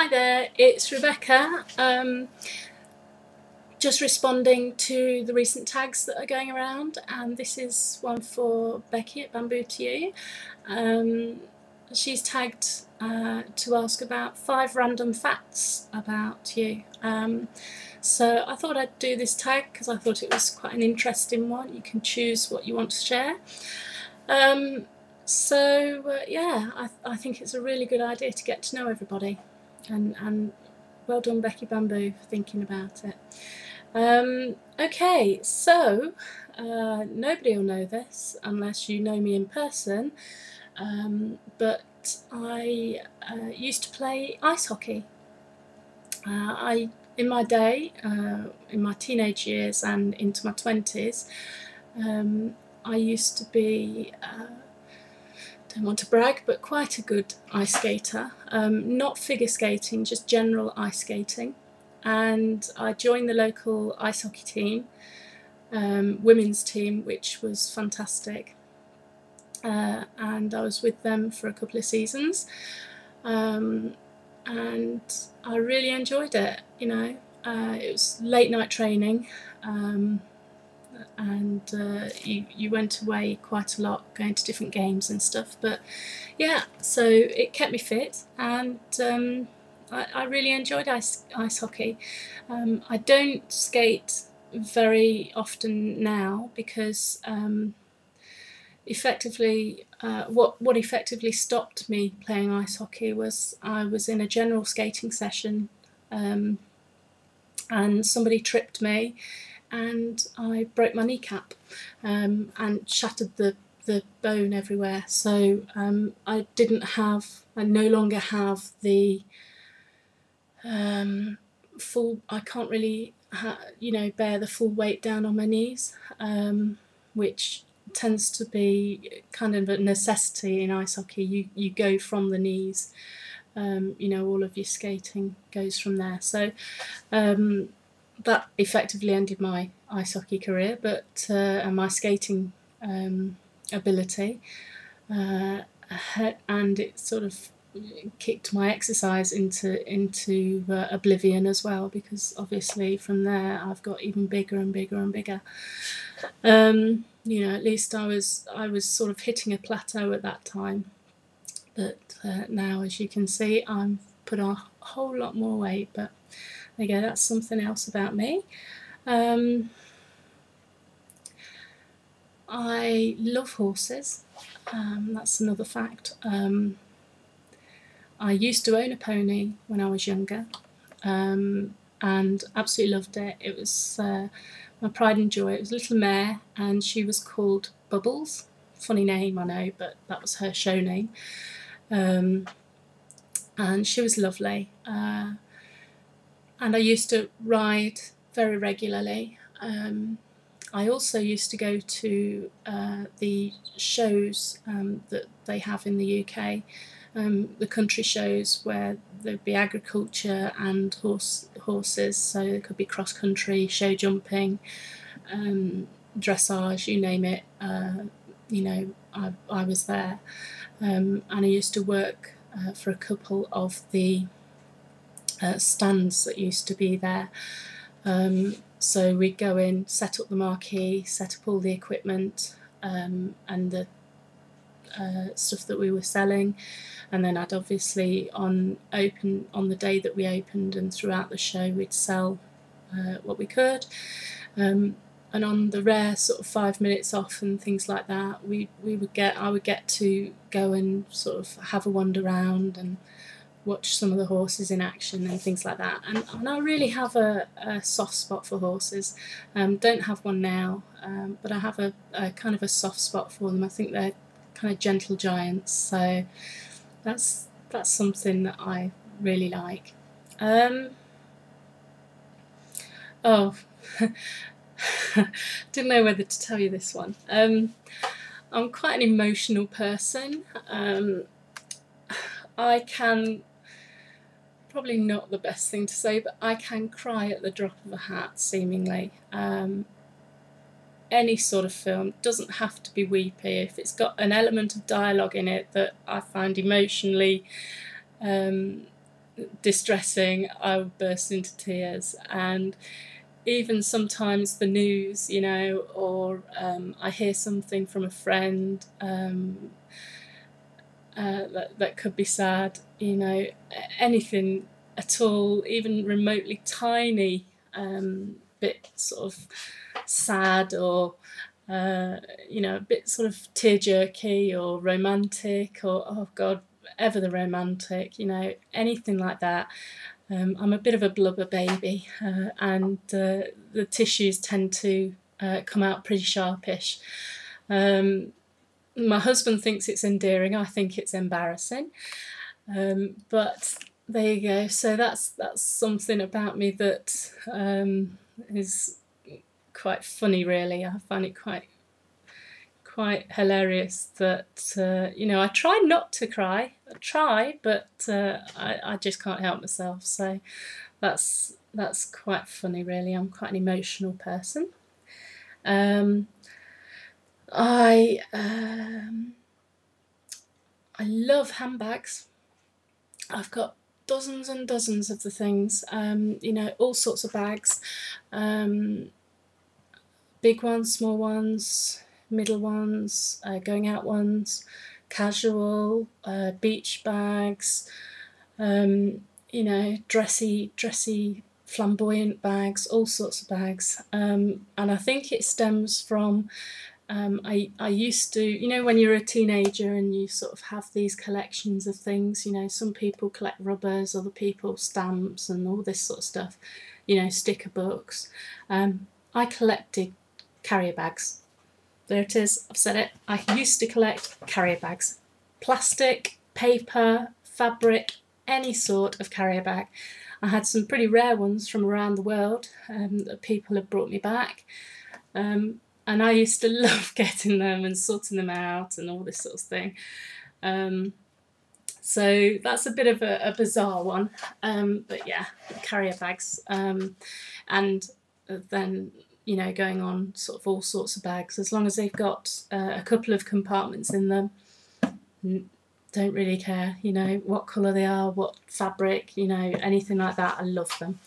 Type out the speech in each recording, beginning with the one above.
Hi there, it's Rebecca. Just responding to the recent tags that are going around, and this is one for Becki at Bamboo2you. She's tagged to ask about 5 random facts about you. So I thought I'd do this tag because I thought it was quite an interesting one. You can choose what you want to share. Yeah, I think it's a really good idea to get to know everybody, and well done Becki Bamboo for thinking about it. Okay, so nobody will know this unless you know me in person, but I used to play ice hockey. In my day, in my teenage years and into my 20s, I used to be, don't want to brag, but quite a good ice skater. Not figure skating, just general ice skating. And I joined the local ice hockey team, women's team, which was fantastic. And I was with them for a couple of seasons. And I really enjoyed it, you know. It was late night training, and you went away quite a lot, going to different games and stuff. But yeah, so it kept me fit, and I really enjoyed ice hockey. I don't skate very often now because effectively, what effectively stopped me playing ice hockey was I was in a general skating session, and somebody tripped me, and I broke my kneecap, and shattered the bone everywhere. So I no longer have the full. I can't really, bear the full weight down on my knees, which tends to be kind of a necessity in ice hockey. You go from the knees. All of your skating goes from there. So that effectively ended my ice hockey career, but and my skating ability, and it sort of kicked my exercise into oblivion as well, because obviously from there I've got even bigger and bigger and bigger. At least I was sort of hitting a plateau at that time, but now, as you can see, I'm put on a whole lot more weight. But there you go, that's something else about me. I love horses. That's another fact. I used to own a pony when I was younger, and absolutely loved it. It was my pride and joy. It was a little mare, and she was called Bubbles. Funny name, I know, but that was her show name. And she was lovely. And I used to ride very regularly. I also used to go to the shows that they have in the UK, the country shows where there'd be agriculture and horses, so it could be cross country, show jumping, dressage, you name it. I was there, and I used to work for a couple of the stands that used to be there. So we'd go in, set up the marquee, set up all the equipment, and the stuff that we were selling, and then I'd obviously on the day that we opened and throughout the show we'd sell what we could, and on the rare sort of 5 minutes off and things like that, I would get to go and sort of have a wander around and watch some of the horses in action and things like that. And I really have a soft spot for horses. Don't have one now, but I have a kind of a soft spot for them. I think they're kind of gentle giants, so that's something that I really like. Didn't know whether to tell you this one. I'm quite an emotional person. I can, probably not the best thing to say, but I can cry at the drop of a hat, seemingly. Any sort of film, doesn't have to be weepy. If it's got an element of dialogue in it that I find emotionally distressing, I would burst into tears. And even sometimes the news, you know, or I hear something from a friend that could be sad, you know, anything at all, even remotely tiny bit sort of sad, or you know, a bit sort of tear-jerky or romantic, or oh God, ever the romantic, you know, anything like that. I'm a bit of a blubber baby, and the tissues tend to come out pretty sharpish. My husband thinks it's endearing. I think it's embarrassing. But there you go. So that's something about me that is quite funny, really. I find it quite hilarious that you know, I try not to cry. I try, but I just can't help myself. So that's quite funny, really. I'm quite an emotional person. I love handbags. I've got dozens and dozens of the things, you know, all sorts of bags, big ones, small ones, middle ones, going out ones, casual, beach bags, you know, dressy, flamboyant bags, all sorts of bags. And I think it stems from I used to, you know, when you're a teenager and you sort of have these collections of things, you know, some people collect rubbers, other people stamps and all this sort of stuff, you know, sticker books. I collected carrier bags. There it is, I've said it. I used to collect carrier bags. Plastic, paper, fabric, any sort of carrier bag. I had some pretty rare ones from around the world that people have brought me back. And I used to love getting them and sorting them out and all this sort of thing. So that's a bit of a bizarre one. But yeah, carrier bags. And then, you know, going on sort of all sorts of bags, as long as they've got a couple of compartments in them. Don't really care, you know, what colour they are, what fabric, you know, anything like that. I love them.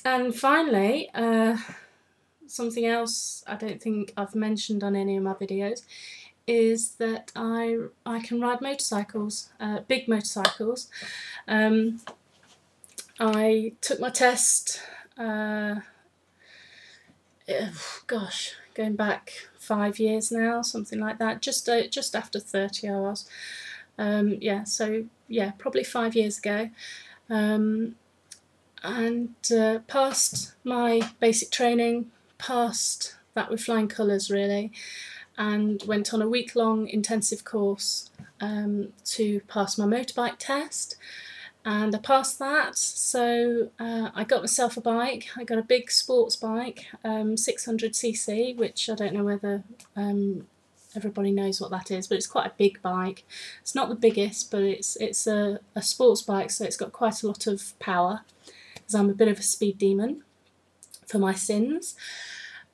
And finally, something else I don't think I've mentioned on any of my videos is that I can ride motorcycles, big motorcycles. I took my test, gosh, going back 5 years now, something like that, just after 30 hours. Yeah, so yeah, probably 5 years ago. And passed my basic training, passed that with flying colours, really, and went on a week-long intensive course to pass my motorbike test, and I passed that. So I got myself a bike. I got a big sports bike, 600cc, which I don't know whether everybody knows what that is, but it's quite a big bike. It's not the biggest, but it's a sports bike, so it's got quite a lot of power, because I'm a bit of a speed demon for my sins.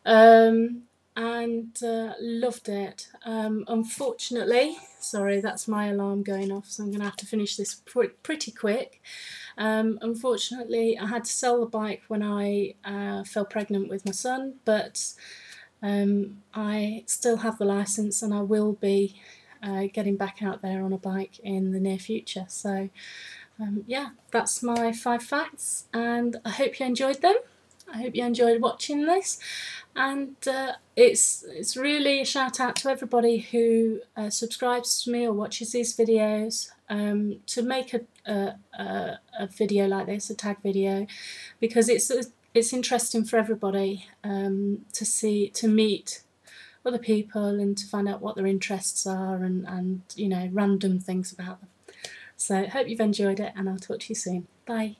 And loved it. Unfortunately, sorry, that's my alarm going off, so I'm going to have to finish this pretty quick. Unfortunately, I had to sell the bike when I fell pregnant with my son, but I still have the licence, and I will be getting back out there on a bike in the near future. So yeah, that's my 5 facts, and I hope you enjoyed them. I hope you enjoyed watching this, and it's really a shout out to everybody who subscribes to me or watches these videos, to make a video like this, a tag video, because it's interesting for everybody to meet other people and to find out what their interests are, and you know, random things about them. So I hope you've enjoyed it, and I'll talk to you soon. Bye.